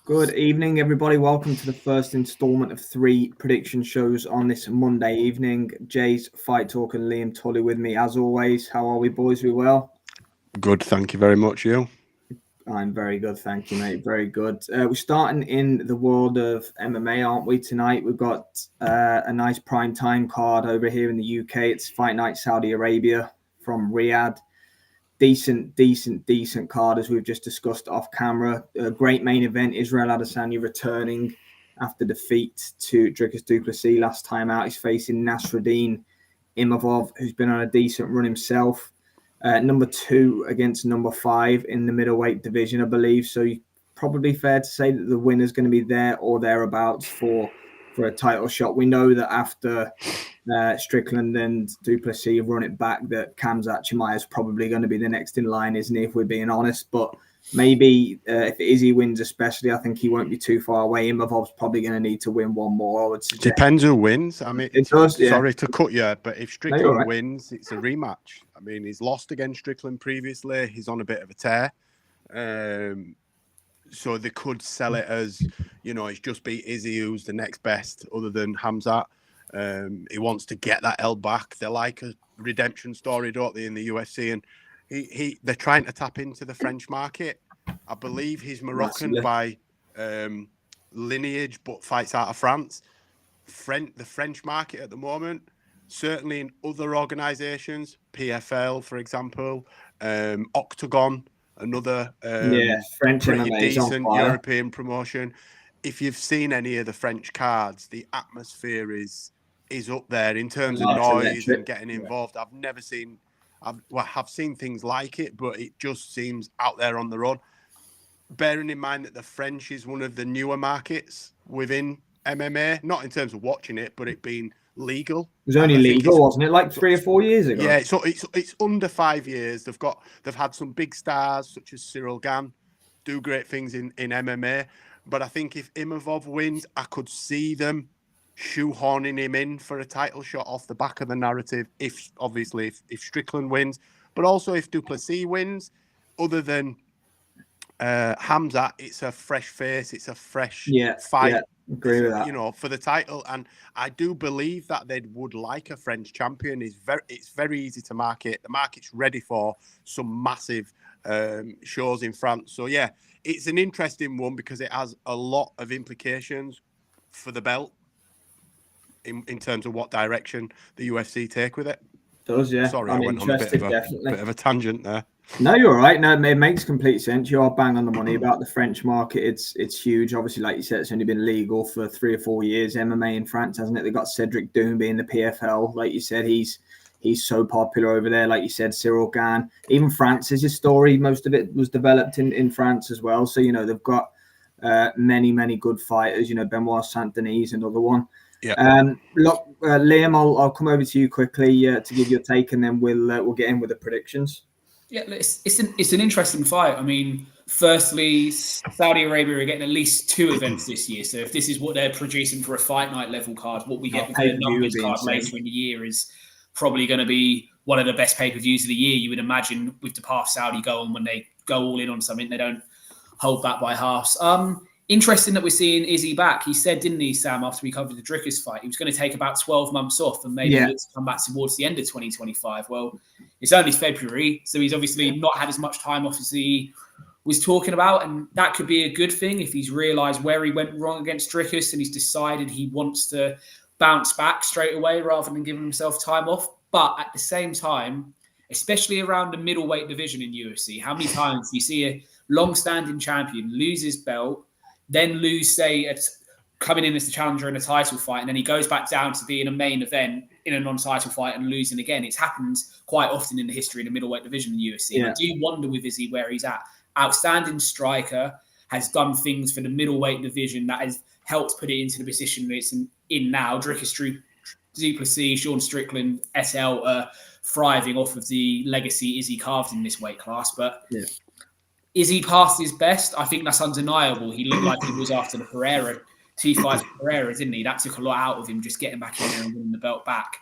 Good evening, everybody. Welcome to the first installment of 3 prediction shows on this Monday evening. Jay's Fight Talk and Liam Tully with me, as always. How are we, boys? We well? Good, thank you very much, you. I'm very good, thank you, mate. Very good. We're starting in the world of MMA, aren't we, tonight? We've got a nice prime time card over here in the UK. It's Fight Night Saudi Arabia from Riyadh. Decent card, as we've just discussed off camera. A great main event. Israel Adesanya returning after defeat to Dricus du Plessis last time out. He's facing Nassourdine Imavov, who's been on a decent run himself. Number 2 against number 5 in the middleweight division, I believe. So probably fair to say that the winner's going to be there or thereabouts for a title shot. We know that after Strickland and du Plessis run it back, that Khamzat Chimaev is probably going to be the next in line, isn't he, if we're being honest? But maybe if Izzy wins especially, I think he won't be too far away. Imavov's probably going to need to win one more, I would suggest. Depends who wins. I mean, it does, yeah. Sorry to cut you, but if Strickland wins, it's a rematch. I mean, he's lost against Strickland previously. He's on a bit of a tear. So they could sell it as, he's just beat Izzy, who's the next best other than Khamzat. He wants to get that L back. They like a redemption story, don't they, in the UFC? And they're trying to tap into the French market. I believe he's Moroccan by lineage, but fights out of France. The French market at the moment, certainly in other organisations, PFL, for example, Octagon, another French pretty MMA decent European promotion. If you've seen any of the French cards, the atmosphere is up there in terms of noise and getting involved. I've never seen, I've seen things like it, but it just seems out there on the road. Bearing in mind that the French is one of the newer markets within MMA, not in terms of watching it, but it being legal. It was only legal, wasn't it? Like 3 or 4 years ago. Yeah, so it's under 5 years. They've had some big stars such as Cyril Gane do great things in MMA. But I think if Imavov wins, I could see them shoehorning him in for a title shot off the back of the narrative. If Strickland wins, but also if du Plessis wins, other than Khamzat, it's a fresh face. It's a fresh fight. Yeah, agree with that. For the title. And I do believe that they would like a French champion. It's very easy to market. The market's ready for some massive shows in France. So yeah, it's an interesting one because it has a lot of implications for the belt in terms of what direction the UFC take with it. It does, yeah. Sorry, I went on a bit of a tangent there. No, you're all right. No, it makes complete sense. You are bang on the money about the French market. It's huge. Obviously, like you said, it's only been legal for 3 or 4 years, MMA in France, hasn't it? They've got Cedric Doumbé in the PFL. Like you said, he's so popular over there. Like you said, Cyril Gane. Even France's story, most of it was developed in France as well. So, they've got many good fighters. Benoit Saint-Denis, another one. Yeah. Look, Liam, I'll come over to you quickly to give your take, and then we'll get in with the predictions. Yeah, it's an interesting fight. I mean, firstly, Saudi Arabia are getting at least 2 events this year. So if this is what they're producing for a fight night level card, what we get with the numbers card later in the year is probably going to be one of the best pay-per-views of the year. You would imagine with the path Saudi go on when they go all in on something, they don't hold back by halves. Interesting that we're seeing Izzy back. He said, didn't he, Sam, after we covered the Dricus fight, he was going to take about 12 months off and maybe look to come back towards the end of 2025. Well, it's only February, so he's obviously not had as much time off as he was talking about, and that could be a good thing if he's realised where he went wrong against Dricus and he's decided he wants to bounce back straight away rather than giving himself time off. But at the same time, especially around the middleweight division in UFC, how many times do you see a long-standing champion lose his belt, then lose, say, coming in as the challenger in a title fight, and then he goes back down to being a main event in a non-title fight and losing again? It's happened quite often in the history of the middleweight division in the UFC. Yeah. I do wonder with Izzy where he's at. Outstanding striker, has done things for the middleweight division that has helped put it into the position that it's in now. Dricus du Plessis, Sean Strickland, SL are thriving off of the legacy Izzy carved in this weight class. But is he past his best? I think that's undeniable. He looked like he was after the Pereira, 2 fights for Pereira, didn't he? That took a lot out of him, just getting back in there and winning the belt back.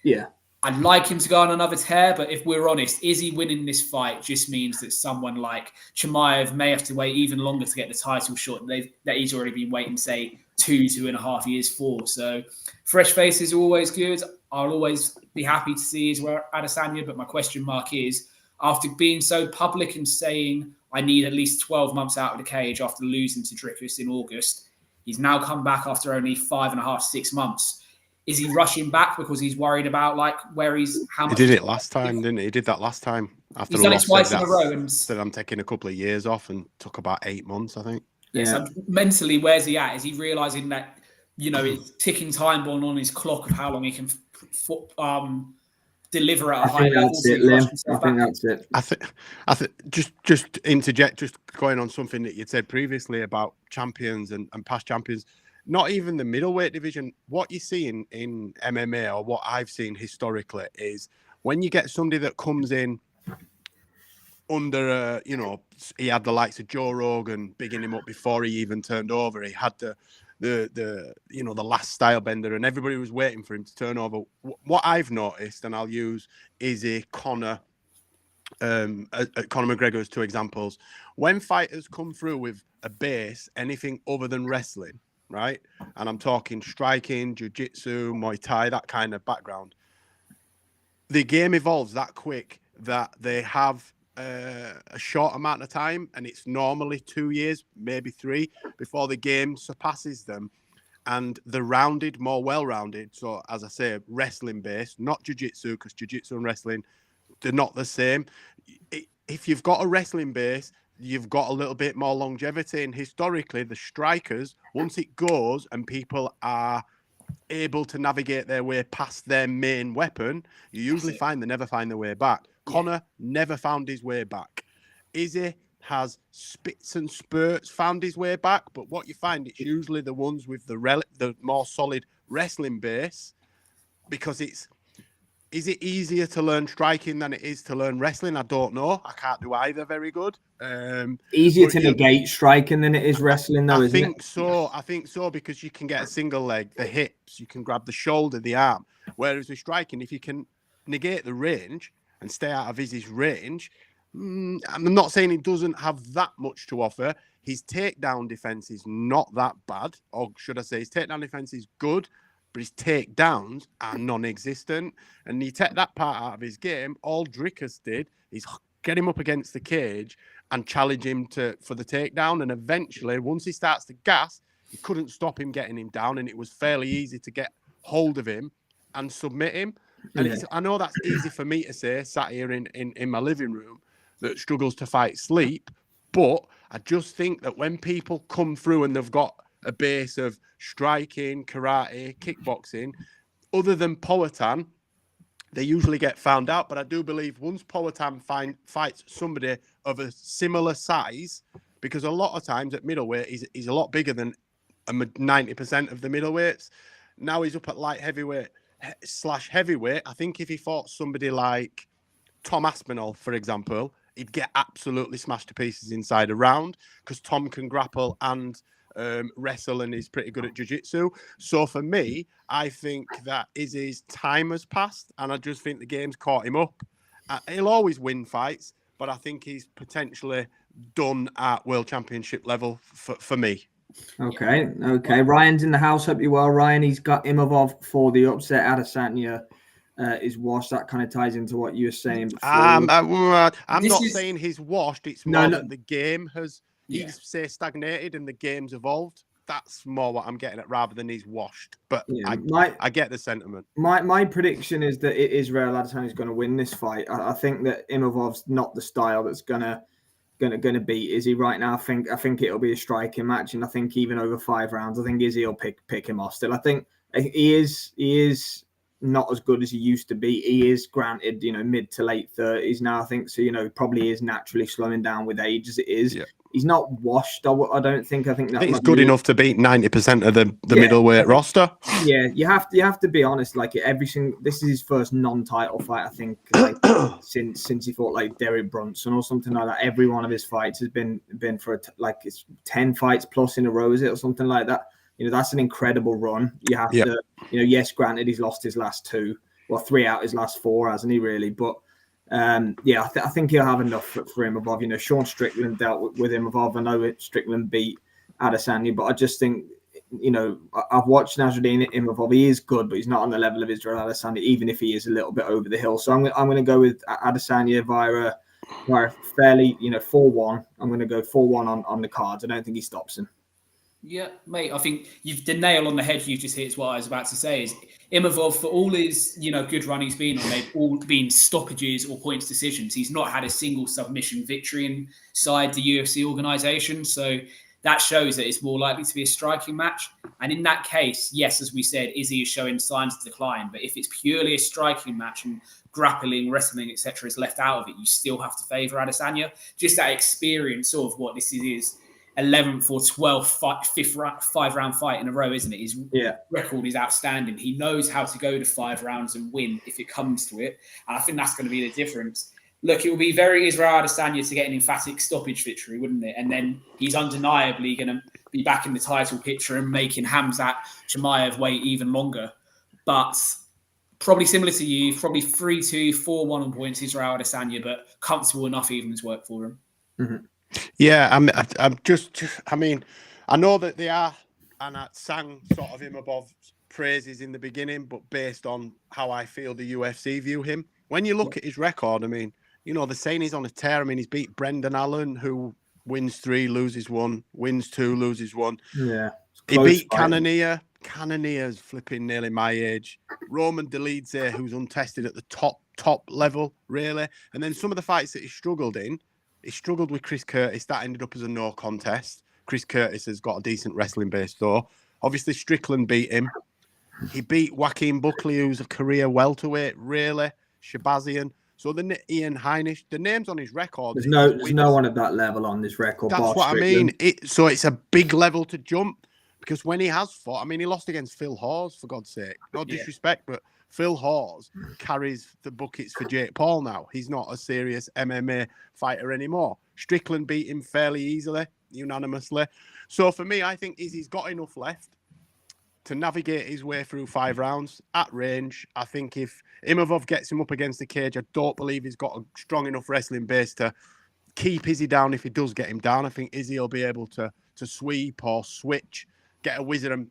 Yeah. I'd like him to go on another tear, but if we're honest, Izzy winning this fight just means that someone like Chimaev may have to wait even longer to get the title shot that he's already been waiting, say, 2.5 years for. So fresh faces are always good. I'll always be happy to see Israel Adesanya, but my question mark is, after being so public and saying I need at least 12 months out of the cage after losing to Dricus in August, he's now come back after only 5.5, 6 months. Is he rushing back because he's worried about how much? He did it last time, didn't he? He did that last time. After he's done it twice in a row. And said I'm taking a couple of years off and took about 8 months, I think. Yeah. So mentally, where's he at? Is he realizing that, it's ticking time bomb on his clock of how long he can deliver at a high level? I think that's it. I think just interject, just going on something that you'd said previously about champions and past champions. Not even the middleweight division. What you see in MMA, or what I've seen historically, is when you get somebody that comes in under he had the likes of Joe Rogan bigging him up before he even turned over. He had the last style bender, and everybody was waiting for him to turn over. What I've noticed, and I'll use Conor McGregor as 2 examples. When fighters come through with a base, anything other than wrestling, right? And I'm talking striking, jiu-jitsu, Muay Thai, that kind of background. The game evolves that quick that they have a short amount of time, and it's normally 2 years, maybe 3, before the game surpasses them. And they're rounded, more well-rounded. So, as I say, wrestling-based, not jiu-jitsu, because jiu-jitsu and wrestling, they're not the same. If you've got a wrestling base, you've got a little bit more longevity. And historically, the strikers, once it goes and people are able to navigate their way past their main weapon, you usually find they never find their way back. Conor never found his way back. Izzy has spits and spurts found his way back, but what you find, it's usually the ones with the more solid wrestling base, because is it easier to learn striking than it is to learn wrestling? I don't know. I can't do either very good. Easier to negate striking than it is wrestling, though, isn't it? I think so, because you can get a single leg, the hips, you can grab the shoulder, the arm. Whereas with striking, if you can negate the range and stay out of his range, I'm not saying he doesn't have that much to offer. His takedown defense is not that bad, or should I say his takedown defense is good, but his takedowns are non-existent. And you take that part out of his game, all Dricus did is get him up against the cage and challenge him for the takedown. And eventually, once he starts to gas, you couldn't stop him getting him down, and it was fairly easy to get hold of him and submit him. And I know that's easy for me to say, sat here in my living room, that struggles to fight sleep. But I just think that when people come through and they've got a base of striking, karate, kickboxing, other than Powhatan, they usually get found out. But I do believe once Powhatan fights somebody of a similar size, because a lot of times at middleweight, he's a lot bigger than 90% of the middleweights. Now he's up at light heavyweight / heavyweight. I think if he fought somebody like Tom Aspinall, for example, he'd get absolutely smashed to pieces inside a round, because Tom can grapple and wrestle, and he's pretty good at jiu-jitsu. So for me, I think that Izzy's time has passed, and I just think the game's caught him up. He'll always win fights, but I think he's potentially done at world championship level for me. Okay. Ryan's in the house. Hope you're well, Ryan. He's got Imavov for the upset. Adesanya is washed. That kind of ties into what you were saying before. I'm not saying he's washed. It's more that the game has stagnated and the game's evolved. That's more what I'm getting at, rather than he's washed. But I get the sentiment. My prediction is that Israel Adesanya is going to win this fight. I think that Imavov's not the style that's gonna beat Izzy right now. I think it'll be a striking match, and I think even over 5 rounds, I think Izzy will pick him off. Still, I think he is not as good as he used to be. He is, granted, mid to late 30s now, I think. So, probably is naturally slowing down with age as it is. Yeah. He's not washed, I don't think. I think he's good enough to beat 90% of the middleweight roster. Yeah, you have to be honest. Like this is his first non-title fight, I think, since he fought like Derek Brunson or something like that. Every one of his fights has been for it's 10 fights plus in a row, is it, or something like that? That's an incredible run. You have to, yes, granted, he's lost his last 2. 3 out his last 4, hasn't he, really? But I think he'll have enough for Imavov. You know, Sean Strickland dealt with Imavov. I know Strickland beat Adesanya, but I just think, you know, I've watched Nassourdine Imavov. He is good, but he's not on the level of Israel Adesanya, even if he is a little bit over the hill. So I'm going to go with Adesanya via fairly, 4-1. I'm going to go 4-1 on the cards. I don't think he stops him. Yeah, mate, I think the nail on the head you've just hit is what I was about to say. Is Imavov, for all his good run he's been on, they've all been stoppages or points decisions. He's not had a single submission victory inside the UFC organization. So that shows that it's more likely to be a striking match. And in that case, yes, as we said, Izzy is showing signs of decline. But if it's purely a striking match and grappling, wrestling, etc. is left out of it, you still have to favour Adesanya. Just that experience of what this is 11th or 12th fifth 5-round fight in a row, isn't it? His record is outstanding. He knows how to go to 5 rounds and win if it comes to it. And I think that's going to be the difference. Look, it will be very Israel Adesanya to get an emphatic stoppage victory, wouldn't it? And then he's undeniably going to be back in the title picture and making Khamzat Chimaev wait even longer. But probably similar to you, probably 3-2, 4-1 on points, Israel Adesanya, but comfortable enough evens work for him. Mm-hmm. Yeah, I mean, I know that they are, and I sang sort of Imavov's praises in the beginning, but based on how I feel the UFC view him, when you look at his record, I mean, you know, the saying he's on a tear. I mean, he's beat Brendan Allen, who wins 3, loses 1, wins 2, loses 1. Yeah. He beat Cannonier. Cannonier's flipping nearly my age. Roman Dolidze, who's untested at the top level, really. And then some of the fights that he struggled in, he struggled with Chris Curtis. That ended up as a no contest. Chris Curtis has got a decent wrestling base, though. Obviously, Strickland beat him. He beat Joaquin Buckley, who's a career welterweight, really. Shabazian. So then Ian Heinisch, the names on his record. There's no one at that level on this record. That's what Strickland. I mean. So it's a big level to jump, because when he has fought, I mean, he lost against Phil Hawes, for God's sake. No disrespect, but Phil Hawes carries the buckets for Jake Paul now. He's not a serious MMA fighter anymore. Strickland beat him fairly easily, unanimously. So for me, I think Izzy's got enough left to navigate his way through 5 rounds at range. I think if Imavov gets him up against the cage, I don't believe he's got a strong enough wrestling base to keep Izzy down. If he does get him down, I think Izzy will be able to sweep or switch, get a wizard, and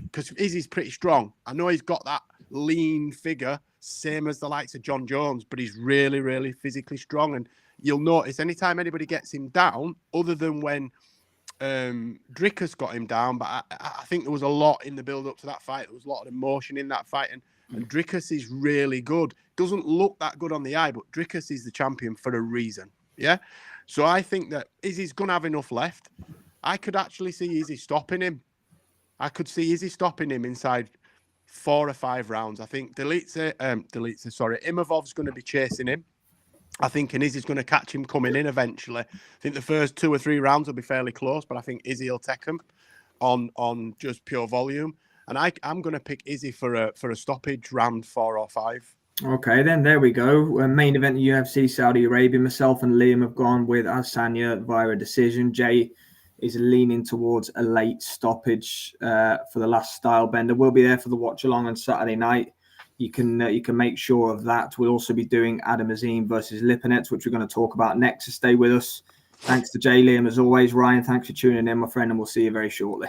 because Izzy's pretty strong. I know he's got that lean figure, same as the likes of John Jones, but he's really, really physically strong. And you'll notice anytime anybody gets him down, other than when Drickus got him down, but I think there was a lot in the build-up to that fight. There was a lot of emotion in that fight, and Drickus is really good. Doesn't look that good on the eye, but Drickus is the champion for a reason, yeah? So I think that Izzy's going to have enough left. I could actually see Izzy stopping him. I could see Izzy stopping him inside 4 or 5 rounds. I think Imavov's going to be chasing him. I think Izzy's going to catch him coming in eventually. I think the first 2 or 3 rounds will be fairly close, but I think Izzy will take him on just pure volume. And I'm going to pick Izzy for a stoppage round 4 or 5. Okay, then there we go. Main event UFC Saudi Arabia. Myself and Liam have gone with Adesanya via a decision. Jay is leaning towards a late stoppage for the last style bender. We'll be there for the watch along on Saturday night. You can make sure of that. We'll also be doing Adam Azim versus Lipinets, which we're going to talk about next. So stay with us. Thanks to Jay, Liam, as always. Ryan, thanks for tuning in, my friend, and we'll see you very shortly.